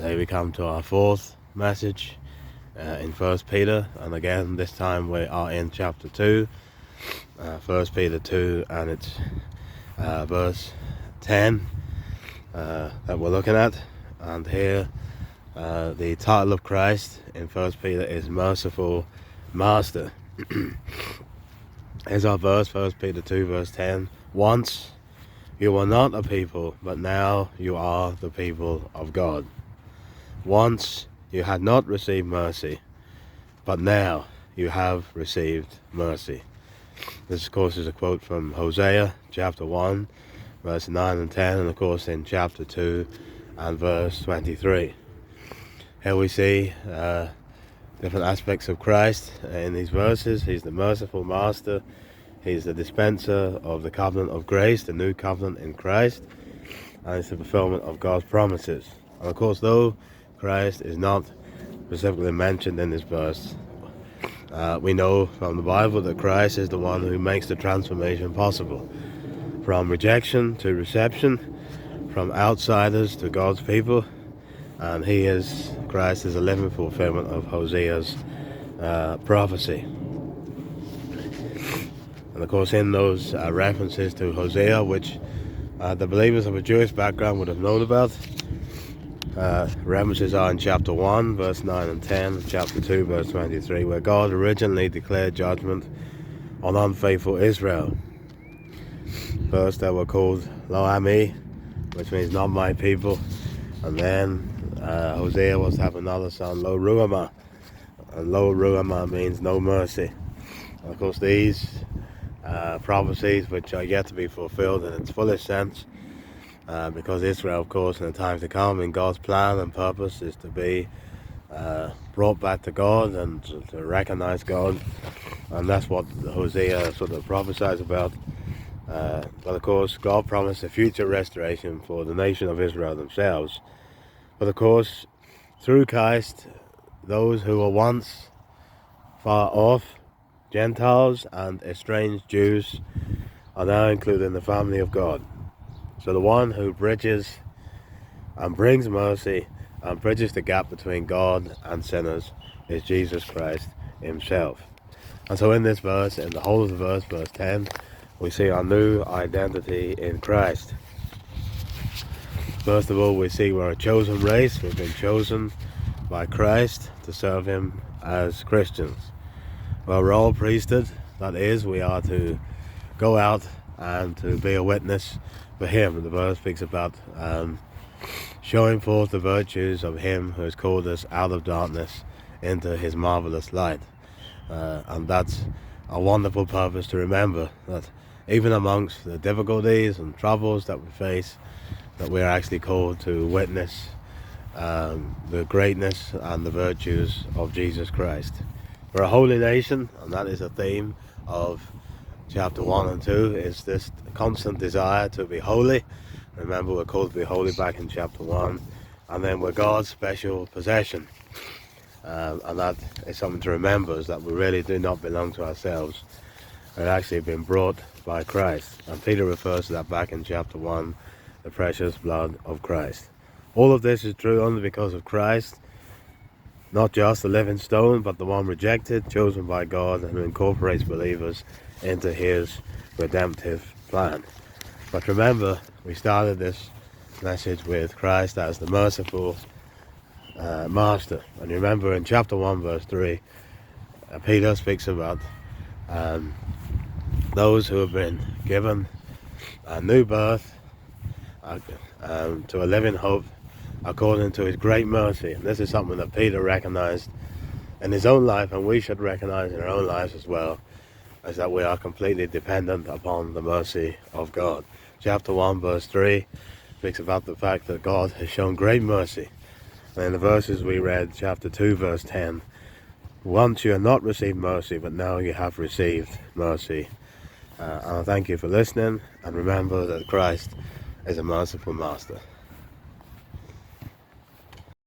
Today we come to our fourth message in 1 Peter, and again this time we are in chapter 2, 1 Peter 2, and it's verse 10 that we're looking at. And here the title of Christ in 1 Peter is Merciful Master. Here's our verse, 1 Peter 2 verse 10. Once you were not a people, but now you are the people of God. Once you had not received mercy, but now you have received mercy. This, of course, is a quote from Hosea chapter 1, verse 9 and 10, and of course in chapter 2 and verse 23. Here we see different aspects of Christ in these verses. He's the merciful master. He's the dispenser of the covenant of grace, the new covenant in Christ, and it's the fulfillment of God's promises. And of course, though Christ is not specifically mentioned in this verse, we know from the Bible that Christ is the one who makes the transformation possible. From rejection to reception, from outsiders to God's people, and Christ is a living fulfillment of Hosea's prophecy. And of course in those references to Hosea, which the believers of a Jewish background would have known about, references are in chapter 1 verse 9 and 10, and chapter 2 verse 23, where God originally declared judgment on unfaithful Israel. First they were called Lo Ami, which means not my people, and then Hosea was to have another son, Lo Ruhamah, and Lo Ruhamah means no mercy. And of course these prophecies, which are yet to be fulfilled in its fullest sense, because Israel, of course, in the time to come, in God's plan and purpose, is to be brought back to God and to recognize God, and that's what Hosea sort of prophesies about. But of course God promised a future restoration for the nation of Israel themselves. But of course through Christ, those who were once far off, Gentiles and estranged Jews, are now included in the family of God. So the one who bridges and brings mercy and bridges the gap between God and sinners is Jesus Christ himself. And so in this verse, in the whole of the verse, verse 10, we see our new identity in Christ. First of all, we see we're a chosen race. We've been chosen by Christ to serve him as Christians. Well, we're all priesthood. That is, we are to go out and to be a witness for him. The verse speaks about showing forth the virtues of him who has called us out of darkness into his marvelous light. And that's a wonderful purpose to remember, that even amongst the difficulties and troubles that we face, that we're actually called to witness the greatness and the virtues of Jesus Christ. We're a holy nation, and that is a theme of chapter 1 and 2, is this constant desire to be holy. Remember, we're called to be holy back in chapter 1, and then we're God's special possession. And that is something to remember, is that we really do not belong to ourselves. We've actually been brought by Christ. And Peter refers to that back in chapter 1, the precious blood of Christ. All of this is true only because of Christ, not just the living stone, but the one rejected, chosen by God, and who incorporates believers into his redemptive plan. But remember, we started this message with Christ as the merciful master. And remember in chapter 1 verse 3, Peter speaks about those who have been given a new birth to a living hope according to his great mercy. And this is something that Peter recognized in his own life, and we should recognize in our own lives as well, is that we are completely dependent upon the mercy of God. Chapter 1 verse 3 speaks about the fact that God has shown great mercy. And in the verses we read, chapter 2 verse 10, once you have not received mercy, but now you have received mercy. And I thank you for listening, and remember that Christ is a merciful master.